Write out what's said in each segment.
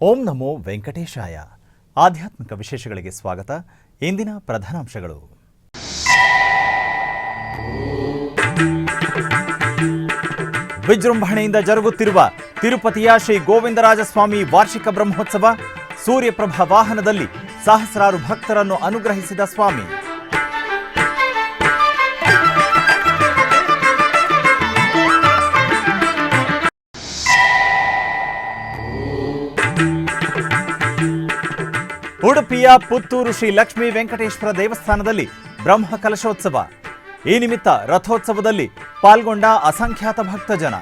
ಓಂ ನಮೋ ವೆಂಕಟೇಶಾಯ. ಆಧ್ಯಾತ್ಮಿಕ ವಿಶೇಷಗಳಿಗೆ ಸ್ವಾಗತ. ಇಂದಿನ ಪ್ರಧಾನಾಂಶಗಳು. ವಿಜೃಂಭಣೆಯಿಂದ ಜರುಗುತ್ತಿರುವ ತಿರುಪತಿಯ ಶ್ರೀ ಗೋವಿಂದರಾಜಸ್ವಾಮಿ ವಾರ್ಷಿಕ ಬ್ರಹ್ಮೋತ್ಸವ. ಸೂರ್ಯಪ್ರಭಾ ವಾಹನದಲ್ಲಿ ಸಹಸ್ರಾರು ಭಕ್ತರನ್ನು ಅನುಗ್ರಹಿಸಿದ ಸ್ವಾಮಿ. ಉಡುಪಿಯ ಪುತ್ತೂರು ಶ್ರೀ ಲಕ್ಷ್ಮೀ ವೆಂಕಟೇಶ್ವರ ದೇವಸ್ಥಾನದಲ್ಲಿ ಬ್ರಹ್ಮ ಕಲಶೋತ್ಸವ. ಈ ನಿಮಿತ್ತ ರಥೋತ್ಸವದಲ್ಲಿ ಪಾಲ್ಗೊಂಡ ಅಸಂಖ್ಯಾತ ಭಕ್ತಜನ.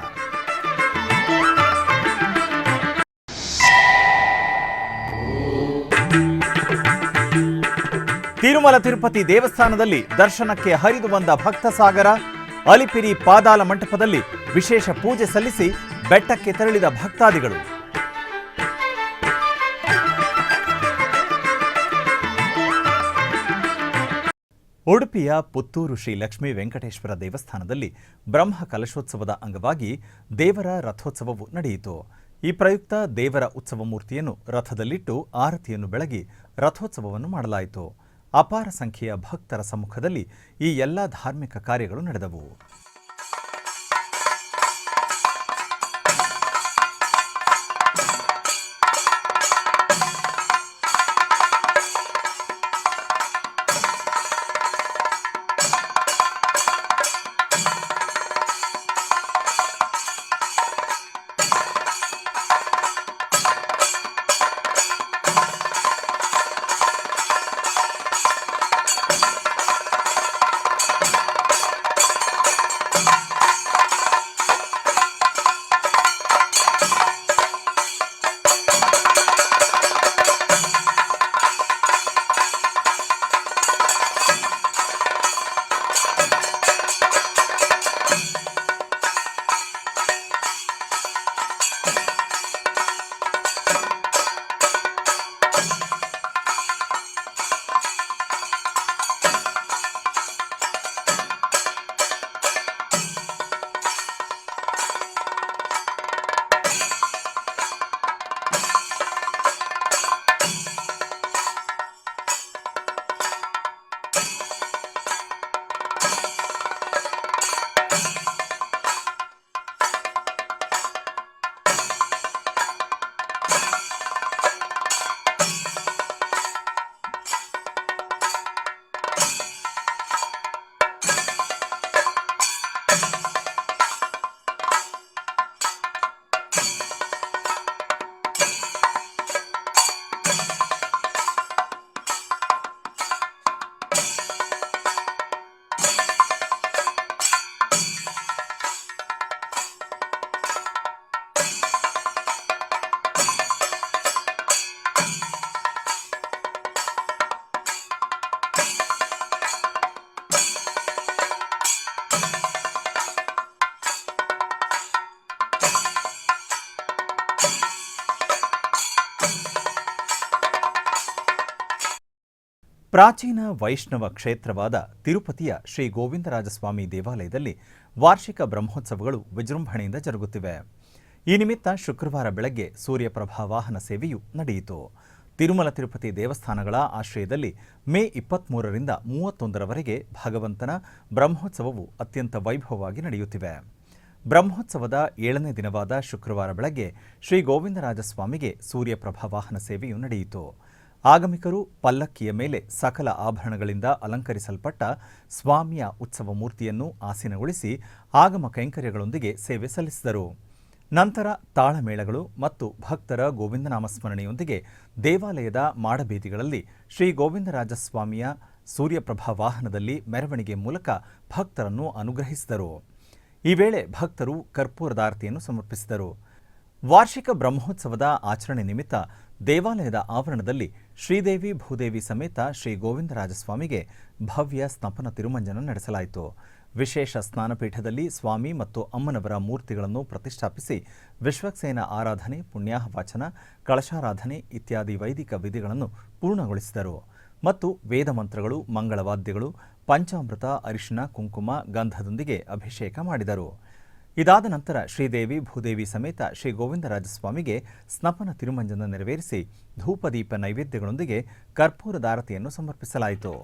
ತಿರುಮಲ ತಿರುಪತಿ ದೇವಸ್ಥಾನದಲ್ಲಿ ದರ್ಶನಕ್ಕೆ ಹರಿದು ಬಂದ ಭಕ್ತ ಸಾಗರ. ಅಲಿಪಿರಿ ಪಾದಾಲ ಮಂಟಪದಲ್ಲಿ ವಿಶೇಷ ಪೂಜೆ ಸಲ್ಲಿಸಿ ಬೆಟ್ಟಕ್ಕೆ ತೆರಳಿದ ಭಕ್ತಾದಿಗಳು. ಉಡುಪಿಯ ಪುತ್ತೂರು ಶ್ರೀ ಲಕ್ಷ್ಮೀ ವೆಂಕಟೇಶ್ವರ ದೇವಸ್ಥಾನದಲ್ಲಿ ಬ್ರಹ್ಮ ಕಲಶೋತ್ಸವದ ಅಂಗವಾಗಿ ದೇವರ ರಥೋತ್ಸವವು ನಡೆಯಿತು. ಈ ಪ್ರಯುಕ್ತ ದೇವರ ಉತ್ಸವ ಮೂರ್ತಿಯನ್ನು ರಥದಲ್ಲಿಟ್ಟು ಆರತಿಯನ್ನು ಬೆಳಗಿ ರಥೋತ್ಸವವನ್ನು ಮಾಡಲಾಯಿತು. ಅಪಾರ ಸಂಖ್ಯೆಯ ಭಕ್ತರ ಸಮ್ಮುಖದಲ್ಲಿ ಈ ಎಲ್ಲ ಧಾರ್ಮಿಕ ಕಾರ್ಯಗಳು ನಡೆದವು. ಪ್ರಾಚೀನ ವೈಷ್ಣವ ಕ್ಷೇತ್ರವಾದ ತಿರುಪತಿಯ ಶ್ರೀ ಗೋವಿಂದರಾಜಸ್ವಾಮಿ ದೇವಾಲಯದಲ್ಲಿ ವಾರ್ಷಿಕ ಬ್ರಹ್ಮೋತ್ಸವಗಳು ವಿಜೃಂಭಣೆಯಿಂದ ಜರುಗುತ್ತಿವೆ. ಈ ನಿಮಿತ್ತ ಶುಕ್ರವಾರ ಬೆಳಗ್ಗೆ ಸೂರ್ಯಪ್ರಭಾ ವಾಹನ ಸೇವೆಯೂ ನಡೆಯಿತು. ತಿರುಮಲ ತಿರುಪತಿ ದೇವಸ್ಥಾನಗಳ ಆಶ್ರಯದಲ್ಲಿ ಮೇ 23ರಿಂದ 31ರವರೆಗೆ ಭಗವಂತನ ಬ್ರಹ್ಮೋತ್ಸವವು ಅತ್ಯಂತ ವೈಭವವಾಗಿ ನಡೆಯುತ್ತಿವೆ. ಬ್ರಹ್ಮೋತ್ಸವದ 7ನೇ ದಿನವಾದ ಶುಕ್ರವಾರ ಬೆಳಗ್ಗೆ ಶ್ರೀ ಗೋವಿಂದರಾಜಸ್ವಾಮಿಗೆ ಸೂರ್ಯಪ್ರಭಾ ವಾಹನ ಸೇವೆಯೂ ನಡೆಯಿತು. ಆಗಮಿಕರು ಪಲ್ಲಕ್ಕಿಯ ಮೇಲೆ ಸಕಲ ಆಭರಣಗಳಿಂದ ಅಲಂಕರಿಸಲ್ಪಟ್ಟ ಸ್ವಾಮಿಯ ಉತ್ಸವ ಮೂರ್ತಿಯನ್ನು ಆಸೀನಗೊಳಿಸಿ ಆಗಮ ಕೈಂಕರ್ಯಗಳೊಂದಿಗೆ ಸೇವೆ ಸಲ್ಲಿಸಿದರು. ನಂತರ ತಾಳಮೇಳಗಳು ಮತ್ತು ಭಕ್ತರ ಗೋವಿಂದನಾಮಸ್ಮರಣೆಯೊಂದಿಗೆ ದೇವಾಲಯದ ಮಾಡಬೀದಿಗಳಲ್ಲಿ ಶ್ರೀ ಗೋವಿಂದರಾಜಸ್ವಾಮಿಯ ಸೂರ್ಯಪ್ರಭಾ ವಾಹನದಲ್ಲಿ ಮೆರವಣಿಗೆ ಮೂಲಕ ಭಕ್ತರನ್ನು ಅನುಗ್ರಹಿಸಿದರು. ಈ ವೇಳೆ ಭಕ್ತರು ಕರ್ಪೂರದಾರತಿಯನ್ನು ಸಮರ್ಪಿಸಿದರು. ವಾರ್ಷಿಕ ಬ್ರಹ್ಮೋತ್ಸವದ ಆಚರಣೆ ನಿಮಿತ್ತ ದೇವಾಲಯದ ಆವರಣದಲ್ಲಿ ಶ್ರೀದೇವಿ ಭೂದೇವಿ ಸಮೇತ ಶ್ರೀ ಗೋವಿಂದರಾಜಸ್ವಾಮಿಗೆ ಭವ್ಯ ಸ್ನಪನ ತಿರುಮಂಜನ ನಡೆಸಲಾಯಿತು. ವಿಶೇಷ ಸ್ನಾನಪೀಠದಲ್ಲಿ ಸ್ವಾಮಿ ಮತ್ತು ಅಮ್ಮನವರ ಮೂರ್ತಿಗಳನ್ನು ಪ್ರತಿಷ್ಠಾಪಿಸಿ ವಿಶ್ವಕ್ಸೇನ ಆರಾಧನೆ, ಪುಣ್ಯಾಹವಾಚನ, ಕಳಶಾರಾಧನೆ ಇತ್ಯಾದಿ ವೈದಿಕ ವಿಧಿಗಳನ್ನು ಪೂರ್ಣಗೊಳಿಸಿದರು ಮತ್ತು ವೇದ ಮಂತ್ರಗಳು, ಮಂಗಳವಾದ್ಯಗಳು, ಪಂಚಾಮೃತ, ಅರಿಶಿನ, ಕುಂಕುಮ, ಗಂಧದೊಂದಿಗೆ ಅಭಿಷೇಕ ಮಾಡಿದರು. ಇದಾದ ನಂತರ ಶ್ರೀದೇವಿ ಭೂದೇವಿ ಸಮೇತ ಶ್ರೀ ಗೋವಿಂದರಾಜಸ್ವಾಮಿಗೆ ಸ್ನಪನ ತಿರುಮಂಜನ ನೆರವೇರಿಸಿ ಧೂಪದೀಪ ನೈವೇದ್ಯಗಳೊಂದಿಗೆ ಕರ್ಪೂರದಾರತಿಯನ್ನು ಸಮರ್ಪಿಸಲಾಯಿತು.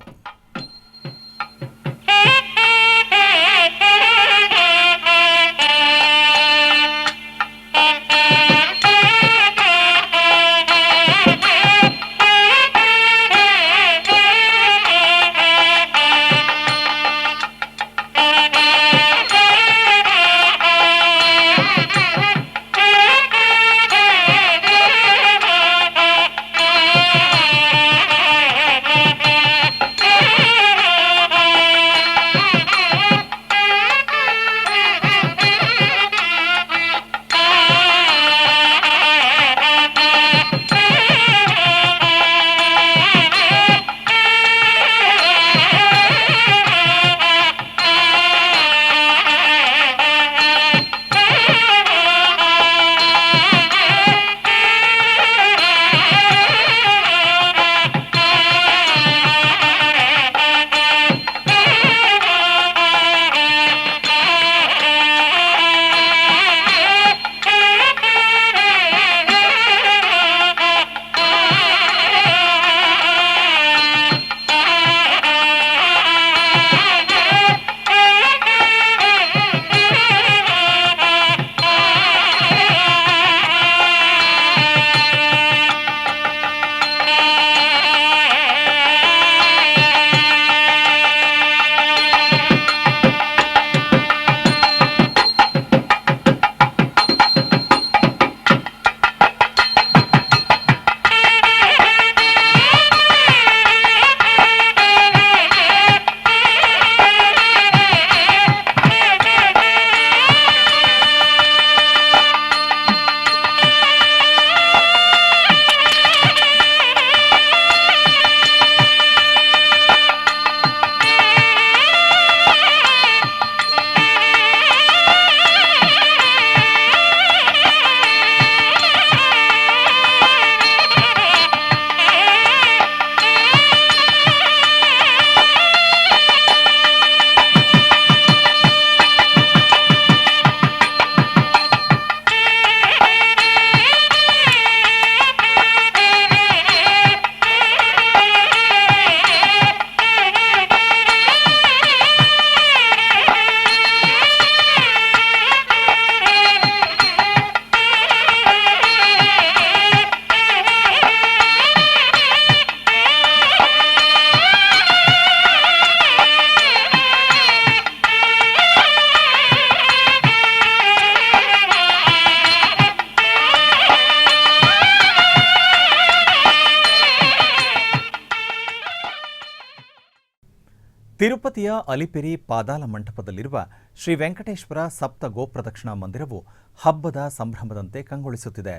ತಿರುಪತಿಯ ಅಲಿಪಿರಿ ಪಾದಾಲ ಮಂಟಪದಲ್ಲಿರುವ ಶ್ರೀ ವೆಂಕಟೇಶ್ವರ ಸಪ್ತ ಗೋಪ್ರದಕ್ಷಿಣಾ ಮಂದಿರವು ಹಬ್ಬದ ಸಂಭ್ರಮದಂತೆ ಕಂಗೊಳಿಸುತ್ತಿದೆ.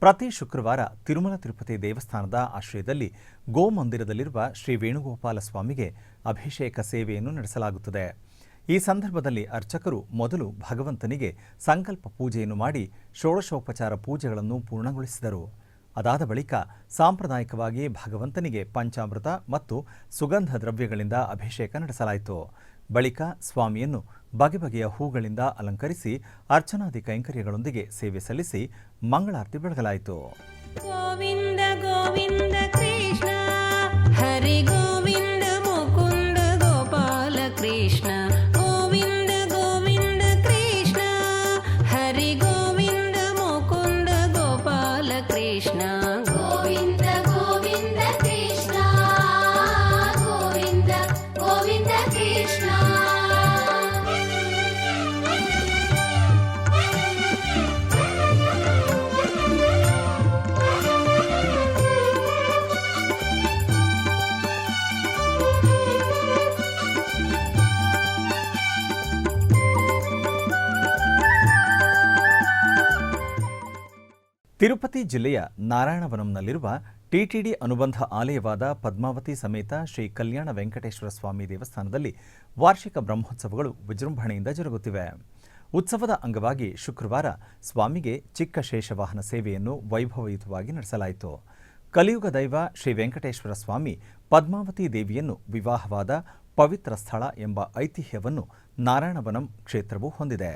ಪ್ರತಿ ಶುಕ್ರವಾರ ತಿರುಮಲ ತಿರುಪತಿ ದೇವಸ್ಥಾನದ ಆಶ್ರಯದಲ್ಲಿ ಗೋಮಂದಿರದಲ್ಲಿರುವ ಶ್ರೀ ವೇಣುಗೋಪಾಲ ಸ್ವಾಮಿಗೆ ಅಭಿಷೇಕ ಸೇವೆಯನ್ನು ನಡೆಸಲಾಗುತ್ತದೆ. ಈ ಸಂದರ್ಭದಲ್ಲಿ ಅರ್ಚಕರು ಮೊದಲು ಭಗವಂತನಿಗೆ ಸಂಕಲ್ಪ ಪೂಜೆಯನ್ನು ಮಾಡಿ ಷೋಡಶೋಪಚಾರ ಪೂಜೆಗಳನ್ನು ಪೂರ್ಣಗೊಳಿಸಿದರು. ಅದಾದ ಬಳಿಕ ಸಾಂಪ್ರದಾಯಿಕವಾಗಿ ಭಗವಂತನಿಗೆ ಪಂಚಾಮೃತ ಮತ್ತು ಸುಗಂಧ ದ್ರವ್ಯಗಳಿಂದ ಅಭಿಷೇಕ ನಡೆಸಲಾಯಿತು. ಬಳಿಕ ಸ್ವಾಮಿಯನ್ನು ಬಗೆ ಬಗೆಯ ಹೂಗಳಿಂದ ಅಲಂಕರಿಸಿ ಅರ್ಚನಾದಿ ಕೈಂಕರ್ಯಗಳೊಂದಿಗೆ ಸೇವೆ ಸಲ್ಲಿಸಿ ಮಂಗಳಾರತಿ ಬೆಳಗಲಾಯಿತು. ಗೋವಿಂದ ಗೋವಿಂದ ಕೃಷ್ಣ ಹರಿ ಗೋವಿಂದ ಮುಕುಂದ ಗೋಪಾಲ ಕೃಷ್ಣ ಗೋವಿಂದ ಗೋವಿಂದ ಕೃಷ್ಣ ಹರಿ ಗೋವಿಂದ ಮುಕುಂದ ಗೋಪಾಲ ಕೃಷ್ಣ ಗೋವಿಂದ ಗೋವಿಂದ ಕೃಷ್ಣ ಗೋವಿಂದ ಗೋವಿಂದ ಕೃಷ್ಣ. ತಿರುಪತಿ ಜಿಲ್ಲೆಯ ನಾರಾಯಣವನಂನಲ್ಲಿರುವ ಟಿಟಿಡಿ ಅನುಬಂಧ ಆಲಯವಾದ ಪದ್ಮಾವತಿ ಸಮೇತ ಶ್ರೀ ಕಲ್ಯಾಣ ವೆಂಕಟೇಶ್ವರ ಸ್ವಾಮಿ ದೇವಸ್ಥಾನದಲ್ಲಿ ವಾರ್ಷಿಕ ಬ್ರಹ್ಮೋತ್ಸವಗಳು ವಿಜೃಂಭಣೆಯಿಂದ ಜರುಗುತ್ತಿವೆ. ಉತ್ಸವದ ಅಂಗವಾಗಿ ಶುಕ್ರವಾರ ಸ್ವಾಮಿಗೆ ಚಿಕ್ಕ ಶೇಷವಾಹನ ಸೇವೆಯನ್ನು ವೈಭವಯುತವಾಗಿ ನಡೆಸಲಾಯಿತು. ಕಲಿಯುಗ ದೈವ ಶ್ರೀ ವೆಂಕಟೇಶ್ವರ ಸ್ವಾಮಿ ಪದ್ಮಾವತಿ ದೇವಿಯನ್ನು ವಿವಾಹವಾದ ಪವಿತ್ರ ಸ್ಥಳ ಎಂಬ ಐತಿಹ್ಯವನ್ನು ನಾರಾಯಣವನಂ ಕ್ಷೇತ್ರವು ಹೊಂದಿದೆ.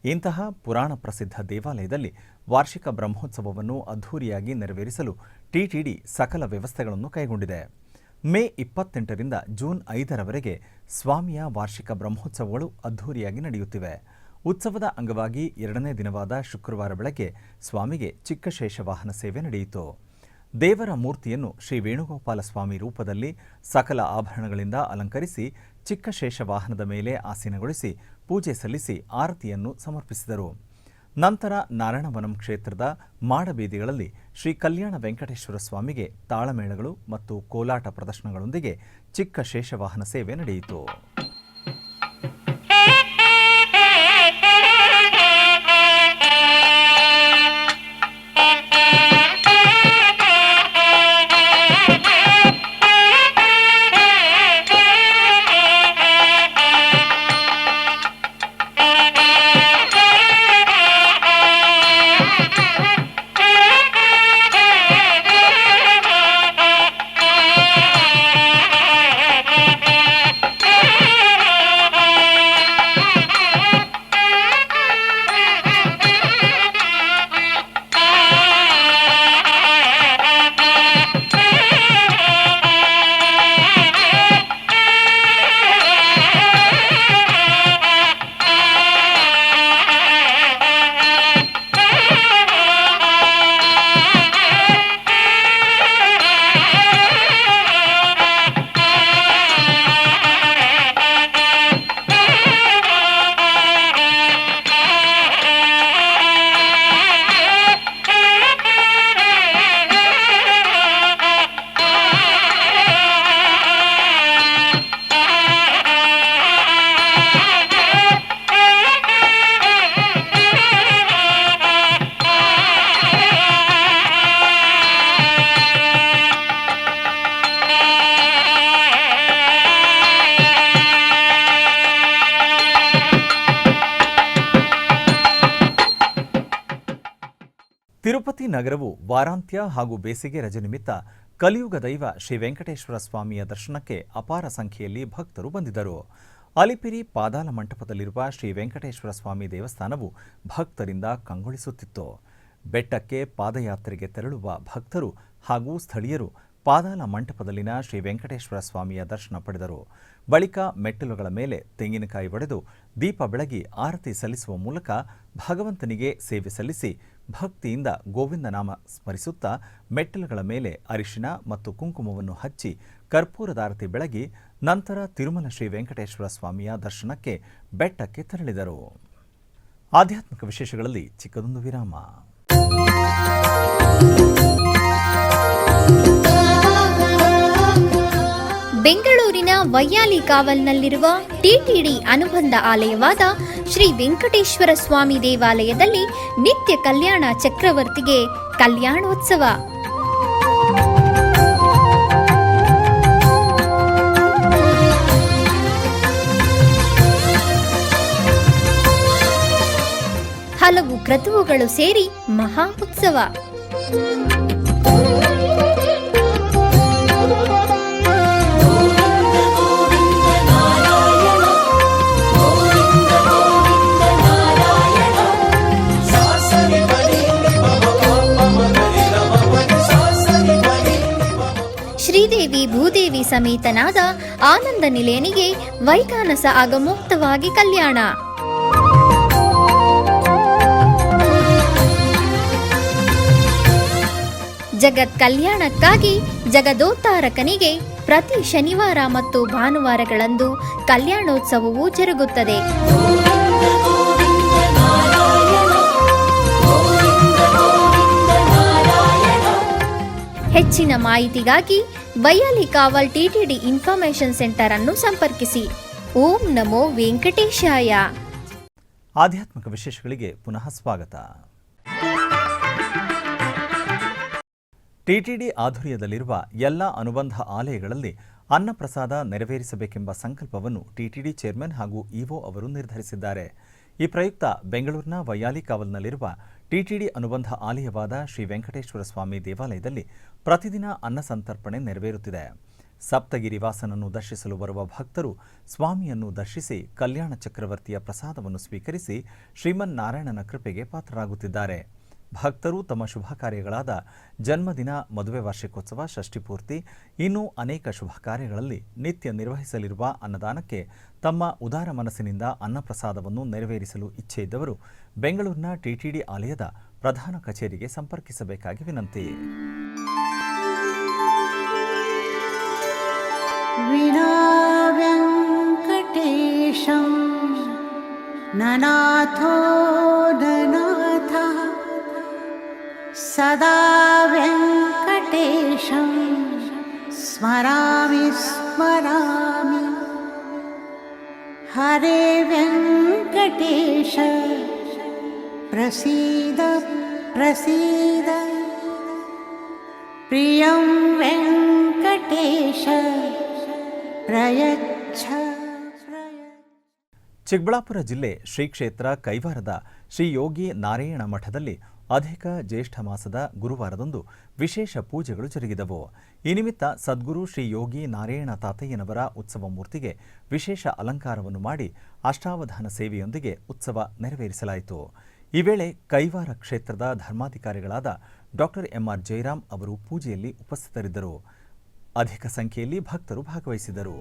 ಇಂತಹ ಪುರಾಣ ಪ್ರಸಿದ್ಧ ದೇವಾಲಯದಲ್ಲಿ ವಾರ್ಷಿಕ ಬ್ರಹ್ಮೋತ್ಸವವನ್ನು ಅದ್ಧೂರಿಯಾಗಿ ನೆರವೇರಿಸಲು ಟಿಟಿಡಿ ಸಕಲ ವ್ಯವಸ್ಥೆಗಳನ್ನು ಕೈಗೊಂಡಿದೆ. ಮೇ 28ರಿಂದ ಜೂನ್ 5ರವರೆಗೆ ಸ್ವಾಮಿಯ ವಾರ್ಷಿಕ ಬ್ರಹ್ಮೋತ್ಸವಗಳು ಅದ್ಧೂರಿಯಾಗಿ ನಡೆಯುತ್ತಿವೆ. ಉತ್ಸವದ ಅಂಗವಾಗಿ 2ನೇ ದಿನವಾದ ಶುಕ್ರವಾರ ಬೆಳಗ್ಗೆ ಸ್ವಾಮಿಗೆ ಚಿಕ್ಕ ಶೇಷವಾಹನ ಸೇವೆ ನಡೆಯಿತು. ದೇವರ ಮೂರ್ತಿಯನ್ನು ಶ್ರೀ ವೇಣುಗೋಪಾಲ ಸ್ವಾಮಿ ರೂಪದಲ್ಲಿ ಸಕಲ ಆಭರಣಗಳಿಂದ ಅಲಂಕರಿಸಿ ಚಿಕ್ಕ ಶೇಷವಾಹನದ ಮೇಲೆ ಆಸೀನಗೊಳಿಸಿ ಪೂಜೆ ಸಲ್ಲಿಸಿ ಆರತಿಯನ್ನು ಸಮರ್ಪಿಸಿದರು. ನಂತರ ನಾರಾಯಣವನಂ ಕ್ಷೇತ್ರದ ಮಾಡಬೀದಿಗಳಲ್ಲಿ ಶ್ರೀ ಕಲ್ಯಾಣ ವೆಂಕಟೇಶ್ವರ ಸ್ವಾಮಿಗೆ ತಾಳಮೇಳಗಳು ಮತ್ತು ಕೋಲಾಟ ಪ್ರದರ್ಶನಗಳೊಂದಿಗೆ ಚಿಕ್ಕ ಶೇಷವಾಹನ ಸೇವೆ ನಡೆಯಿತು. ತಿರುಪತಿ ನಗರವು ವಾರಾಂತ್ಯ ಹಾಗೂ ಬೇಸಿಗೆ ರಜೆ ನಿಮಿತ್ತ ಕಲಿಯುಗ ದೈವ ಶ್ರೀ ವೆಂಕಟೇಶ್ವರ ಸ್ವಾಮಿಯ ದರ್ಶನಕ್ಕೆ ಅಪಾರ ಸಂಖ್ಯೆಯಲ್ಲಿ ಭಕ್ತರು ಬಂದಿದ್ದರು. ಅಲಿಪಿರಿ ಪಾದಾಲ ಮಂಟಪದಲ್ಲಿರುವ ಶ್ರೀ ವೆಂಕಟೇಶ್ವರ ಸ್ವಾಮಿ ದೇವಸ್ಥಾನವು ಭಕ್ತರಿಂದ ಕಂಗೊಳಿಸುತ್ತಿತ್ತು. ಬೆಟ್ಟಕ್ಕೆ ಪಾದಯಾತ್ರೆಗೆ ತೆರಳುವ ಭಕ್ತರು ಹಾಗೂ ಸ್ಥಳೀಯರು ಪಾದಾಲ ಮಂಟಪದಲ್ಲಿನ ಶ್ರೀ ವೆಂಕಟೇಶ್ವರ ಸ್ವಾಮಿಯ ದರ್ಶನ ಪಡೆದರು. ಬಳಿಕ ಮೆಟ್ಟಿಲುಗಳ ಮೇಲೆ ತೆಂಗಿನಕಾಯಿ ಒಡೆದು ದೀಪ ಬೆಳಗಿ ಆರತಿ ಸಲ್ಲಿಸುವ ಮೂಲಕ ಭಗವಂತನಿಗೆ ಸೇವೆ ಸಲ್ಲಿಸಿ ಭಕ್ತಿಯಿಂದ ಗೋವಿಂದ ನಾಮ ಸ್ಮರಿಸುತ್ತಾ ಮೆಟ್ಟಿಲುಗಳ ಮೇಲೆ ಅರಿಶಿನ ಮತ್ತು ಕುಂಕುಮವನ್ನು ಹಚ್ಚಿ ಕರ್ಪೂರದಾರತಿ ಬೆಳಗಿ ನಂತರ ತಿರುಮಲ ಶ್ರೀ ವೆಂಕಟೇಶ್ವರ ಸ್ವಾಮಿಯ ದರ್ಶನಕ್ಕೆ ಬೆಟ್ಟಕ್ಕೆ ತೆರಳಿದರು. ಆಧ್ಯಾತ್ಮಿಕ ವಿಶೇಷಗಳಲ್ಲಿ ಚಿಕ್ಕದೊಂದು ವಿರಾಮ. ಬೆಂಗಳೂರಿನ ವೈಯಾಲಿ ಕಾವಲ್ನಲ್ಲಿರುವ ಟಿಟಿಡಿ ಅನುಬಂಧ ಆಲಯವಾದ ಶ್ರೀ ವೆಂಕಟೇಶ್ವರ ಸ್ವಾಮಿ ದೇವಾಲಯದಲ್ಲಿ ನಿತ್ಯ ಕಲ್ಯಾಣ ಚಕ್ರವರ್ತಿಗೆ ಕಲ್ಯಾಣೋತ್ಸವ. ಹಲವು ಕ್ರತುವುಗಳು ಸೇರಿ ಮಹಾ ಉತ್ಸವ. ಶ್ರೀದೇವಿ ಭೂದೇವಿ ಸಮೇತನಾದ ಆನಂದ ನಿಲಯನಿಗೆ ವೈಖಾನಸ ಆಗಮೋಕ್ತವಾಗಿ ಕಲ್ಯಾಣ. ಜಗತ್ ಕಲ್ಯಾಣಕ್ಕಾಗಿ ಜಗದೋತ್ತಾರಕನಿಗೆ ಪ್ರತಿ ಶನಿವಾರ ಮತ್ತು ಭಾನುವಾರಗಳಂದು ಕಲ್ಯಾಣೋತ್ಸವವು ಜರುಗುತ್ತದೆ. ಹೆಚ್ಚಿನ ಮಾಹಿತಿಗಾಗಿ ವೈಯಾಲಿ ಕಾವಲ್ ಟಿಟಿಡಿ ಇನ್ಫಾರ್ಮೇಶನ್ ಸೆಂಟರ್ ಅನ್ನು ಸಂಪರ್ಕಿಸಿ. ಓಂ ನಮೋ ವೆಂಕಟೇಶಾಯ. ಆಧ್ಯಾತ್ಮಿಕ ವಿಶೇಷಗಳಿಗೆ ಪುನಃ ಸ್ವಾಗತ. ಟಿಟಿಡಿ ಆಧ್ವರ್ಯದಲ್ಲಿರುವ ಎಲ್ಲ ಅನುಬಂಧ ಆಲಯಗಳಲ್ಲಿ ಅನ್ನಪ್ರಸಾದ ನೆರವೇರಿಸಬೇಕೆಂಬ ಸಂಕಲ್ಪವನ್ನು ಟಿಟಿಡಿ ಚೇರ್ಮನ್ ಹಾಗೂ ಇಒ ಅವರು ನಿರ್ಧರಿಸಿದ್ದಾರೆ. ಈ ಪ್ರಯುಕ್ತ ಬೆಂಗಳೂರಿನ ವೈಯಾಲಿ ಕಾವಲ್ನಲ್ಲಿರುವ ಟಿಟಿಡಿ ಅನುಬಂಧ ಆಲಯವಾದ ಶ್ರೀ ವೆಂಕಟೇಶ್ವರ ಸ್ವಾಮಿ ದೇವಾಲಯದಲ್ಲಿ ಪ್ರತಿದಿನ ಅನ್ನ ಸಂತರ್ಪಣೆ ನೆರವೇರುತ್ತಿದೆ. ಸಪ್ತಗಿರಿವಾಸನನ್ನು ದರ್ಶಿಸಲು ಬರುವ ಭಕ್ತರು ಸ್ವಾಮಿಯನ್ನು ದರ್ಶಿಸಿ ಕಲ್ಯಾಣ ಚಕ್ರವರ್ತಿಯ ಪ್ರಸಾದವನ್ನು ಸ್ವೀಕರಿಸಿ ಶ್ರೀಮನ್ನಾರಾಯಣನ ಕೃಪೆಗೆ ಪಾತ್ರರಾಗುತ್ತಿದ್ದಾರೆ. ಭಕ್ತರು ತಮ್ಮ ಶುಭ ಕಾರ್ಯಗಳಾದ ಜನ್ಮದಿನ, ಮದುವೆ ವಾರ್ಷಿಕೋತ್ಸವ, ಷಷ್ಠಿಪೂರ್ತಿ, ಇನ್ನೂ ಅನೇಕ ಶುಭ ಕಾರ್ಯಗಳಲ್ಲಿ ನಿತ್ಯ ನಿರ್ವಹಿಸಲಿರುವ ಅನ್ನದಾನಕ್ಕೆ ತಮ್ಮ ಉದಾರ ಮನಸ್ಸಿನಿಂದ ಅನ್ನಪ್ರಸಾದವನ್ನು ನೆರವೇರಿಸಲು ಇಚ್ಛೆ ಇದ್ದವರು ಬೆಂಗಳೂರಿನ ಟಿಟಿಡಿ ಆಲಯದ ಪ್ರಧಾನ ಕಚೇರಿಗೆ ಸಂಪರ್ಕಿಸಬೇಕಾಗಿ ವಿನಂತಿ. ವಿನಾ ವೆಂಕಟೇಶಂ ನನಾಥೋ ನನಾಥಃ ಸದಾ ವೆಂಕಟೇಶಂ ಸ್ಮರಾಮಿ ಸ್ಮರಾಮಿ. ಹರೇ ವೆಂಕಟೇಶ ಪ್ರಸೀದ ಪ್ರಸೀದ. ಪ್ರಿಯಂ ವೆಂಕಟೇಶ ಪ್ರಯಚ್ಛ ಪ್ರಯಚ್ಛ. ಚಿಕ್ಕಬಳ್ಳಾಪುರ ಜಿಲ್ಲೆ ಶ್ರೀ ಕ್ಷೇತ್ರ ಕೈವಾರದ ಶ್ರೀ ಯೋಗಿ ನಾರಾಯಣ ಮಠದಲ್ಲಿ ಅಧಿಕ ಜ್ಯೇಷ್ಠ ಮಾಸದ ಗುರುವಾರದಂದು ವಿಶೇಷ ಪೂಜೆಗಳು ಜರುಗಿದವು. ಈ ನಿಮಿತ್ತ ಸದ್ಗುರು ಶ್ರೀ ಯೋಗಿ ನಾರಾಯಣ ತಾತಯ್ಯನವರ ಉತ್ಸವ ಮೂರ್ತಿಗೆ ವಿಶೇಷ ಅಲಂಕಾರವನ್ನು ಮಾಡಿ ಅಷ್ಟಾವಧಾನ ಸೇವೆಯೊಂದಿಗೆ ಉತ್ಸವ ನೆರವೇರಿಸಲಾಯಿತು. ಈ ವೇಳೆ ಕೈವಾರ ಕ್ಷೇತ್ರದ ಧರ್ಮಾಧಿಕಾರಿಗಳಾದ ಡಾಕ್ಟರ್ ಎಂಆರ್ ಜಯರಾಮ್ ಅವರು ಪೂಜೆಯಲ್ಲಿ ಉಪಸ್ಥಿತರಿದ್ದರು. ಅಧಿಕ ಸಂಖ್ಯೆಯಲ್ಲಿ ಭಕ್ತರು ಭಾಗವಹಿಸಿದರು.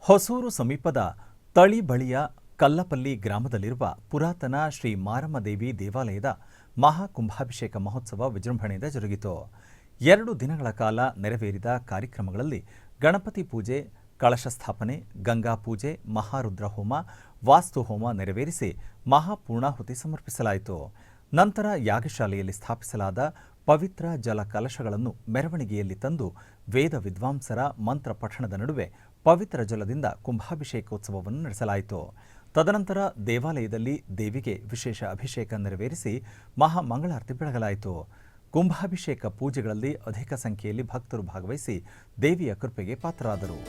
ಹೊಸೂರು ಸಮೀಪದ ತಳಿ ಬಳಿಯ ಕಲ್ಲಪಲ್ಲಿ ಗ್ರಾಮದಲ್ಲಿರುವ ಪುರಾತನ ಶ್ರೀ ಮಾರಮ್ಮದೇವಿ ದೇವಾಲಯದ ಮಹಾಕುಂಭಾಭಿಷೇಕ ಮಹೋತ್ಸವ ವಿಜೃಂಭಣೆಯಿಂದ ಜರುಗಿತು. 2 ದಿನಗಳ ಕಾಲ ನೆರವೇರಿದ ಕಾರ್ಯಕ್ರಮಗಳಲ್ಲಿ ಗಣಪತಿ ಪೂಜೆ, ಕಳಶ ಸ್ಥಾಪನೆ, ಗಂಗಾ ಪೂಜೆ, ಮಹಾರುದ್ರ ಹೋಮ, ವಾಸ್ತು ಹೋಮ ನೆರವೇರಿಸಿ ಮಹಾಪೂರ್ಣಾಹುತಿ ಸಮರ್ಪಿಸಲಾಯಿತು. ನಂತರ ಯಾಗಶಾಲೆಯಲ್ಲಿ ಸ್ಥಾಪಿಸಲಾದ ಪವಿತ್ರ ಜಲ ಕಲಶಗಳನ್ನು ಮೆರವಣಿಗೆಯಲ್ಲಿ ತಂದು ವೇದ ವಿದ್ವಾಂಸರ ಮಂತ್ರ ಪಠಣದ ನಡುವೆ ಪವಿತ್ರ ಜಲದಿಂದ ಕುಂಭಾಭಿಷೇಕೋತ್ಸವವನ್ನು ನಡೆಸಲಾಯಿತು. ತದನಂತರ ದೇವಾಲಯದಲ್ಲಿ ದೇವಿಗೆ ವಿಶೇಷ ಅಭಿಷೇಕ ನೆರವೇರಿಸಿ ಮಹಾಮಂಗಳಾರತಿ ಬೆಳಗಲಾಯಿತು. ಕುಂಭಾಭಿಷೇಕ ಪೂಜೆಗಳಲ್ಲಿ ಅಧಿಕ ಸಂಖ್ಯೆಯಲ್ಲಿ ಭಕ್ತರು ಭಾಗವಹಿಸಿ ದೇವಿಯ ಕೃಪೆಗೆ ಪಾತ್ರರಾದರು.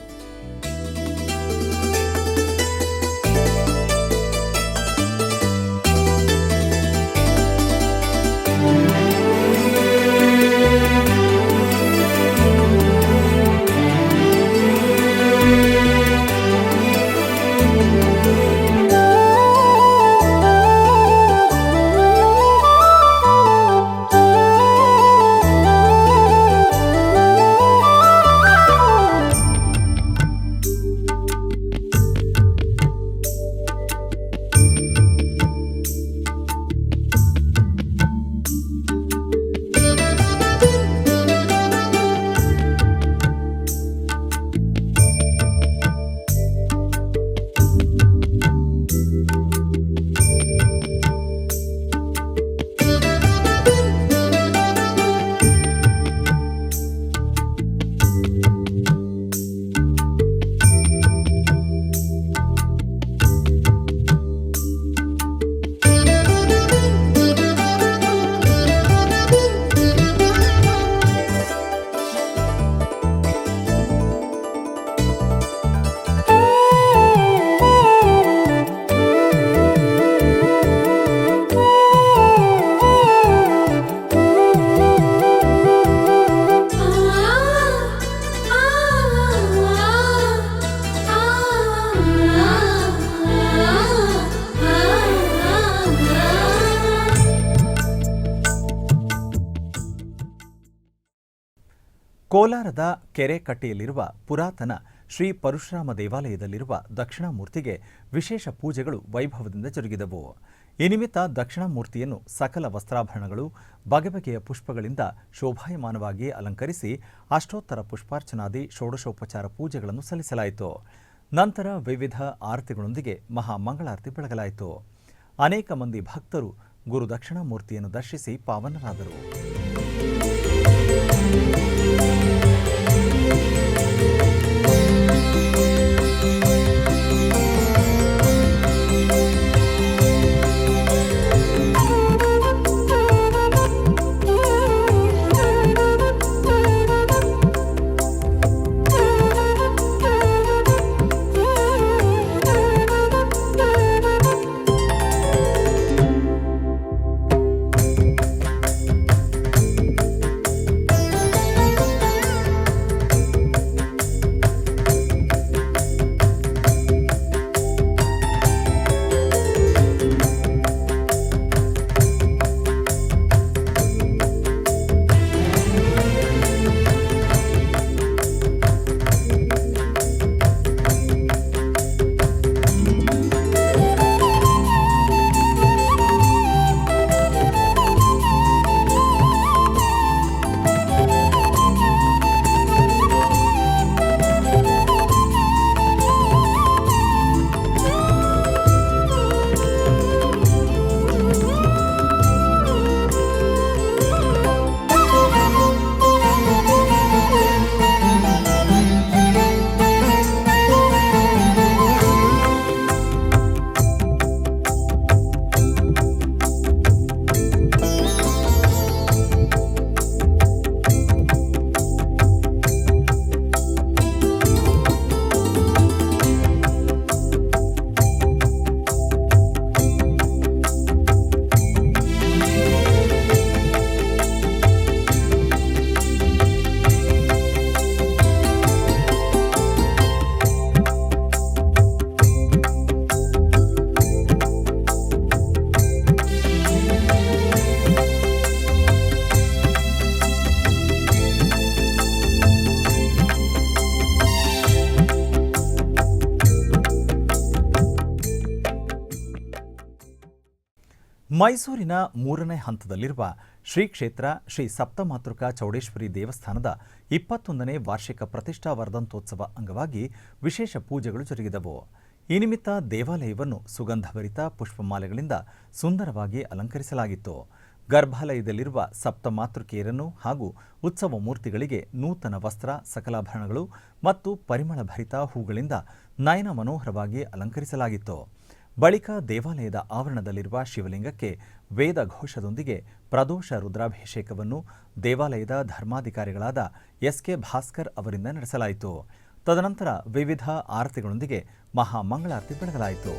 ಕೋಲಾರದ ಕೆರೆಕಟ್ಟೆಯಲ್ಲಿರುವ ಪುರಾತನ ಶ್ರೀ ಪರಶುರಾಮ ದೇವಾಲಯದಲ್ಲಿರುವ ದಕ್ಷಿಣಾಮೂರ್ತಿಗೆ ವಿಶೇಷ ಪೂಜೆಗಳು ವೈಭವದಿಂದ ಜರುಗಿದವು. ಈ ನಿಮಿತ್ತ ದಕ್ಷಿಣಾಮೂರ್ತಿಯನ್ನು ಸಕಲ ವಸ್ತ್ರಾಭರಣಗಳು, ಬಗೆ ಬಗೆಯ ಪುಷ್ಪಗಳಿಂದ ಶೋಭಾಯಮಾನವಾಗಿ ಅಲಂಕರಿಸಿ ಅಷ್ಟೋತ್ತರ ಪುಷ್ಪಾರ್ಚನಾದಿ ಷೋಡಶೋಪಚಾರ ಪೂಜೆಗಳನ್ನು ಸಲ್ಲಿಸಲಾಯಿತು. ನಂತರ ವಿವಿಧ ಆರತಿಗಳೊಂದಿಗೆ ಮಹಾಮಂಗಳಾರತಿ ಬೆಳಗಲಾಯಿತು. ಅನೇಕ ಮಂದಿ ಭಕ್ತರು ಗುರು ದಕ್ಷಿಣಾಮೂರ್ತಿಯನ್ನು ದರ್ಶಿಸಿ ಪಾವನರಾದರು. ಮೈಸೂರಿನ 3ನೇ ಹಂತದಲ್ಲಿರುವ ಶ್ರೀ ಕ್ಷೇತ್ರ ಶ್ರೀ ಸಪ್ತಮಾತೃಕಾ ಚೌಡೇಶ್ವರಿ ದೇವಸ್ಥಾನದ 21ನೇ ವಾರ್ಷಿಕ ಪ್ರತಿಷ್ಠಾ ವರ್ಧಂತೋತ್ಸವ ಅಂಗವಾಗಿ ವಿಶೇಷ ಪೂಜೆಗಳು ಜರುಗಿದವು. ಈ ನಿಮಿತ್ತ ದೇವಾಲಯವನ್ನು ಸುಗಂಧಭರಿತ ಪುಷ್ಪಮಾಲೆಗಳಿಂದ ಸುಂದರವಾಗಿ ಅಲಂಕರಿಸಲಾಗಿತ್ತು. ಗರ್ಭಾಲಯದಲ್ಲಿರುವ ಸಪ್ತಮಾತೃಕೆಯರನ್ನು ಹಾಗೂ ಉತ್ಸವ ಮೂರ್ತಿಗಳಿಗೆ ನೂತನ ವಸ್ತ್ರ, ಸಕಲಾಭರಣಗಳು ಮತ್ತು ಪರಿಮಳಭರಿತ ಹೂಗಳಿಂದ ನಯನ ಮನೋಹರವಾಗಿ ಅಲಂಕರಿಸಲಾಗಿತ್ತು. ಬಳಿಕ ದೇವಾಲಯದ ಆವರಣದಲ್ಲಿರುವ ಶಿವಲಿಂಗಕ್ಕೆ ವೇದ ಘೋಷದೊಂದಿಗೆ ಪ್ರದೋಷ ರುದ್ರಾಭಿಷೇಕವನ್ನು ದೇವಾಲಯದ ಧರ್ಮಾಧಿಕಾರಿಗಳಾದ ಎಸ್.ಕೆ. ಭಾಸ್ಕರ್ ಅವರಿಂದ ನಡೆಸಲಾಯಿತು. ತದನಂತರ ವಿವಿಧ ಆರತಿಗಳೊಂದಿಗೆ ಮಹಾಮಂಗಳಾರತಿ ಬೆಳಗಲಾಯಿತು.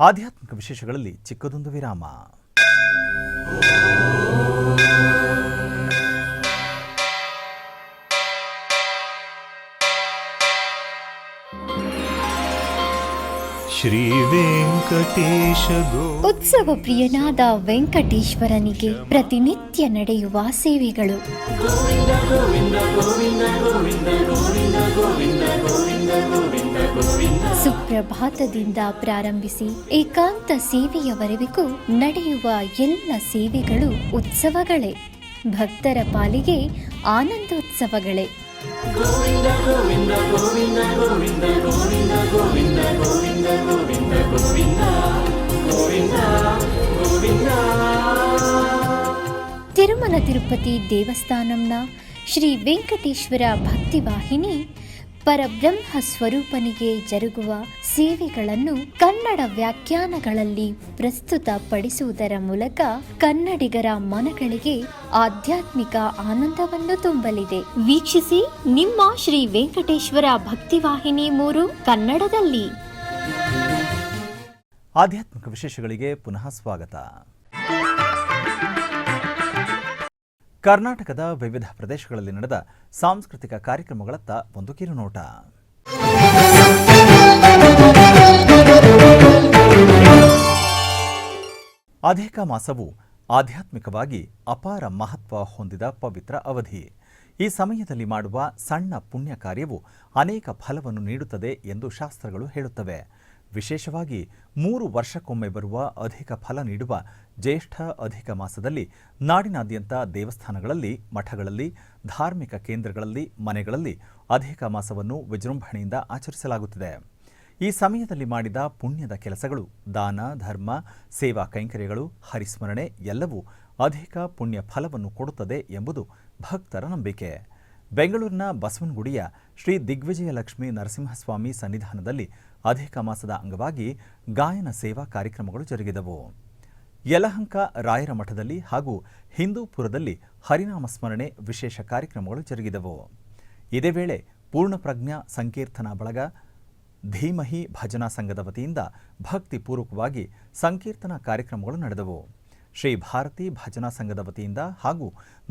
ಆಧ್ಯಾತ್ಮಿಕ ವಿಶೇಷಗಳಲ್ಲಿ ಚಿಕ್ಕದೊಂದು ವಿರಾಮ. ಶ್ರೀ ವೆಂಕಟೇಶ ಉತ್ಸವ ಪ್ರಿಯನಾದ ವೆಂಕಟೇಶ್ವರನಿಗೆ ಪ್ರತಿನಿತ್ಯ ನಡೆಯುವ ಸೇವೆಗಳು. ಸುಪ್ರಭಾತದಿಂದ ಪ್ರಾರಂಭಿಸಿ ಏಕಾಂತ ಸೇವೆಯವರೆಗೂ ನಡೆಯುವ ಎಲ್ಲ ಸೇವೆಗಳು ಉತ್ಸವಗಳೇ. ಭಕ್ತರ ಪಾಲಿಗೆ ಆನಂದೋತ್ಸವಗಳೇ. ತಿರುಮಲ ತಿರುಪತಿ ದೇವಸ್ಥಾನಂನ ಶ್ರೀ ವೆಂಕಟೇಶ್ವರ ಭಕ್ತಿವಾಹಿನಿ ಪರಬ್ರಹ್ಮ ಸ್ವರೂಪನಿಗೆ ಜರುಗುವ ಸೇವೆಗಳನ್ನು ಕನ್ನಡ ವ್ಯಾಖ್ಯಾನಗಳಲ್ಲಿ ಪ್ರಸ್ತುತಪಡಿಸುವುದರ ಮೂಲಕ ಕನ್ನಡಿಗರ ಮನಗಳಿಗೆ ಆಧ್ಯಾತ್ಮಿಕ ಆನಂದವನ್ನು ತುಂಬಲಿದೆ. ವೀಕ್ಷಿಸಿ ನಿಮ್ಮ ಶ್ರೀ ವೆಂಕಟೇಶ್ವರ ಭಕ್ತಿವಾಹಿನಿ 3 ಕನ್ನಡದಲ್ಲಿ. ಆಧ್ಯಾತ್ಮಿಕ ವಿಶೇಷಗಳಿಗೆ ಪುನಃ ಸ್ವಾಗತ. ಕರ್ನಾಟಕದ ವಿವಿಧ ಪ್ರದೇಶಗಳಲ್ಲಿ ನಡೆದ ಸಾಂಸ್ಕೃತಿಕ ಕಾರ್ಯಕ್ರಮಗಳತ್ತ ಒಂದು ಕಿರುನೋಟ. ಅಧಿಕ ಮಾಸವು ಆಧ್ಯಾತ್ಮಿಕವಾಗಿ ಅಪಾರ ಮಹತ್ವ ಹೊಂದಿದ ಪವಿತ್ರ ಅವಧಿ. ಈ ಸಮಯದಲ್ಲಿ ಮಾಡುವ ಸಣ್ಣ ಪುಣ್ಯ ಕಾರ್ಯವು ಅನೇಕ ಫಲವನ್ನು ನೀಡುತ್ತದೆ ಎಂದು ಶಾಸ್ತ್ರಗಳು ಹೇಳುತ್ತವೆ. ವಿಶೇಷವಾಗಿ 3 ವರ್ಷಕ್ಕೊಮ್ಮೆ ಬರುವ ಅಧಿಕ ಫಲ ನೀಡುವ ಜ್ಯೇಷ್ಠ ಅಧಿಕ ಮಾಸದಲ್ಲಿ ನಾಡಿನಾದ್ಯಂತ ದೇವಸ್ಥಾನಗಳಲ್ಲಿ, ಮಠಗಳಲ್ಲಿ, ಧಾರ್ಮಿಕ ಕೇಂದ್ರಗಳಲ್ಲಿ, ಮನೆಗಳಲ್ಲಿ ಅಧಿಕ ಮಾಸವನ್ನು ವಿಜೃಂಭಣೆಯಿಂದ ಆಚರಿಸಲಾಗುತ್ತದೆ. ಈ ಸಮಯದಲ್ಲಿ ಮಾಡಿದ ಪುಣ್ಯದ ಕೆಲಸಗಳು, ದಾನ, ಧರ್ಮ, ಸೇವಾ ಕೈಂಕರ್ಯಗಳು, ಹರಿಸ್ಮರಣೆ ಎಲ್ಲವೂ ಅಧಿಕ ಪುಣ್ಯ ಫಲವನ್ನು ಕೊಡುತ್ತದೆ ಎಂಬುದು ಭಕ್ತರ ನಂಬಿಕೆ. ಬೆಂಗಳೂರಿನ ಬಸವನಗುಡಿಯ ಶ್ರೀ ದಿಗ್ವಿಜಯಲಕ್ಷ್ಮೀ ನರಸಿಂಹಸ್ವಾಮಿ ಸನ್ನಿಧಾನದಲ್ಲಿ ಅಧಿಕ ಮಾಸದ ಅಂಗವಾಗಿ ಗಾಯನ ಸೇವಾ ಕಾರ್ಯಕ್ರಮಗಳು ಜರುಗಿದವು. ಯಲಹಂಕ ರಾಯರ ಮಠದಲ್ಲಿ ಹಾಗೂ ಹಿಂದೂಪುರದಲ್ಲಿ ಹರಿನಾಮ ಸ್ಮರಣೆ ವಿಶೇಷ ಕಾರ್ಯಕ್ರಮಗಳು ಜರುಗಿದವು. ಇದೇ ವೇಳೆ ಪೂರ್ಣಪ್ರಜ್ಞಾ ಸಂಕೀರ್ತನಾ ಬಳಗ, ಧೀಮಹಿ ಭಜನಾ ಸಂಘದ ವತಿಯಿಂದ ಭಕ್ತಿಪೂರ್ವಕವಾಗಿ ಸಂಕೀರ್ತನಾ ಕಾರ್ಯಕ್ರಮಗಳು ನಡೆದವು. ಶ್ರೀ ಭಾರತಿ ಭಜನಾ ಸಂಘದ ವತಿಯಿಂದ ಹಾಗೂ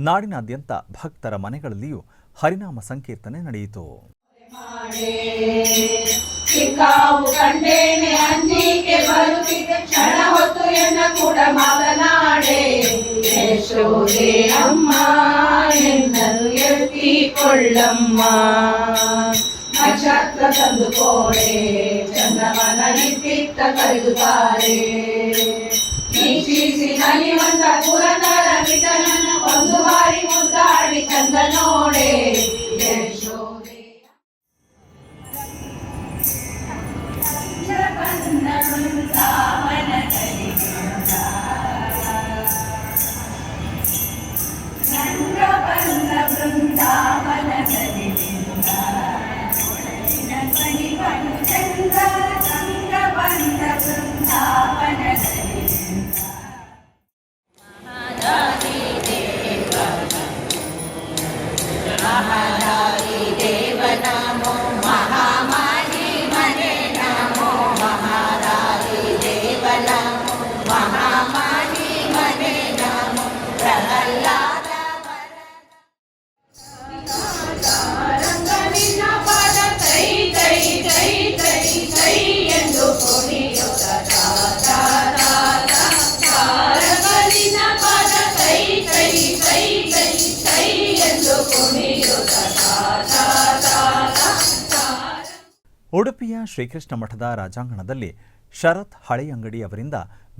ನಾಡಿನಾದ್ಯಂತ ಭಕ್ತರ ಮನೆಗಳಲ್ಲಿಯೂ ಹರಿನಾಮ ಸಂಕೀರ್ತನೆ ನಡೆಯಿತು. ಸಿಕ್ಕಾವು ಕಂಡೇನೆ ಅಂಜಿಕೆ ಬರುತ್ತಿದೆ, ಕ್ಷಣ ಹೊತ್ತು ಎನ್ನ ಕೂಡ ಮಾತನಾಡೆ. ಯಶೋದೆ ಅಮ್ಮ ಎನ್ನಲು ಎತ್ತಿಕೊಳ್ಳಮ್ಮ, ನಕ್ಷತ್ರ ತಂದು ಕೋಡೆ ಚಂದ್ರಮನ ಇತ್ತಿತ್ತ ಕರೆದುತ್ತಾರೆ. ವೀಕ್ಷಿಸಿ ನಲಿವಂತ ಪುರಂದರ ವಿಠಲನ ಒಂದು ಬಾರಿ ಮುದ್ದಾಡಿ ಚಂದ ನೋಡೆ. ಯಶೋದೆ ಉಡುಪಿಯ ಶ್ರೀಕೃಷ್ಣ ಮಠದ ರಾಜಾಂಗಣದಲ್ಲಿ ಶರತ್ ಹಳೆಯಂಗಡಿ ಅವರಿಂದ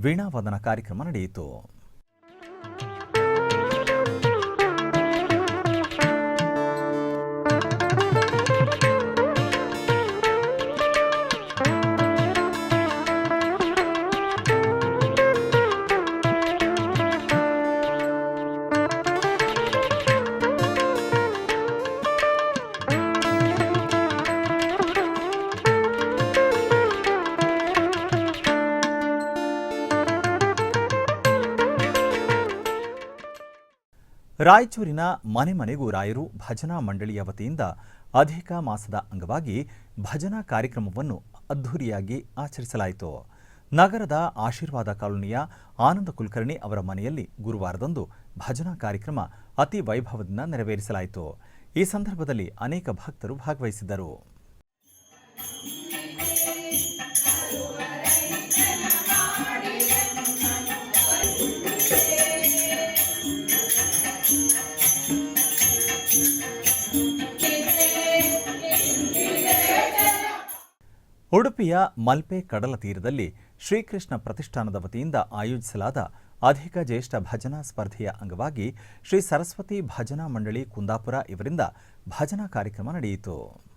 ವೀಣಾವಾದನ ಕಾರ್ಯಕ್ರಮ ನಡೆಯಿತು. ರಾಯಚೂರಿನ ಮನೆ ಮನೆಗೂ ರಾಯರು ಭಜನಾ ಮಂಡಳಿಯ ವತಿಯಿಂದ ಅಧಿಕ ಮಾಸದ ಅಂಗವಾಗಿ ಭಜನಾ ಕಾರ್ಯಕ್ರಮವನ್ನು ಅದ್ಧೂರಿಯಾಗಿ ಆಚರಿಸಲಾಯಿತು. ನಗರದ ಆಶೀರ್ವಾದ ಕಾಲೋನಿಯ ಆನಂದ ಕುಲಕರ್ಣಿ ಅವರ ಮನೆಯಲ್ಲಿ ಗುರುವಾರದಂದು ಭಜನಾ ಕಾರ್ಯಕ್ರಮ ಅತಿ ವೈಭವದಿಂದ ನೆರವೇರಿಸಲಾಯಿತು. ಈ ಸಂದರ್ಭದಲ್ಲಿ ಅನೇಕ ಭಕ್ತರು ಭಾಗವಹಿಸಿದ್ದರು. ಉಡುಪಿಯ ಮಲ್ಪೆ ಕಡಲ ತೀರದಲ್ಲಿ ಶ್ರೀಕೃಷ್ಣ ಪ್ರತಿಷ್ಠಾನದ ವತಿಯಿಂದ ಆಯೋಜಿಸಲಾದ ಅಧಿಕ ಜ್ಯೇಷ್ಠ ಭಜನಾ ಸ್ಪರ್ಧೆಯ ಅಂಗವಾಗಿ ಶ್ರೀ ಸರಸ್ವತಿ ಭಜನಾ ಮಂಡಳಿ ಕುಂದಾಪುರ ಇವರಿಂದ ಭಜನಾ ಕಾರ್ಯಕ್ರಮ ನಡೆಯಿತು.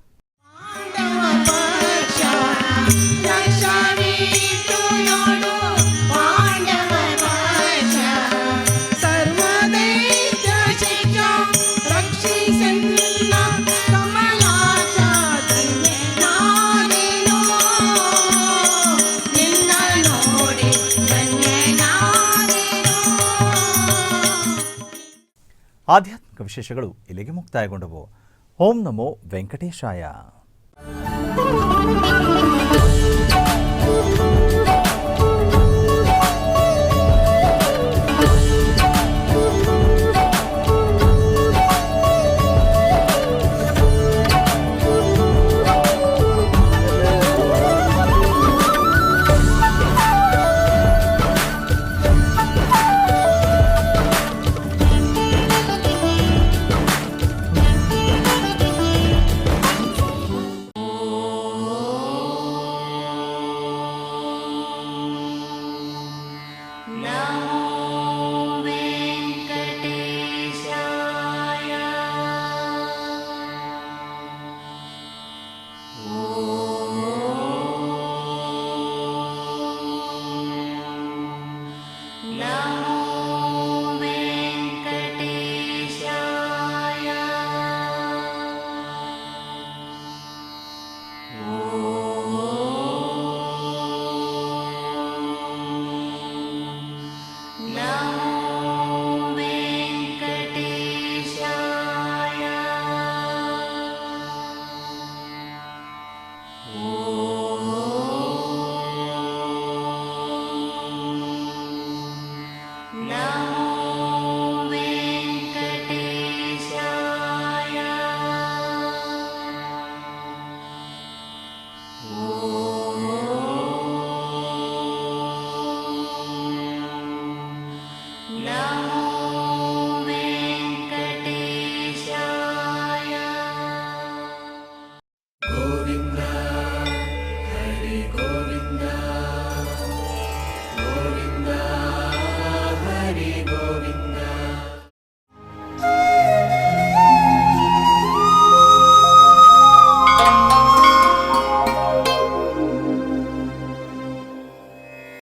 ಆಧ್ಯಾತ್ಮಿಕ ವಿಶೇಷಗಳು ಇಲ್ಲಿಗೆ ಮುಕ್ತಾಯಗೊಂಡವು. ಓಂ ನಮೋ ವೆಂಕಟೇಶಾಯ.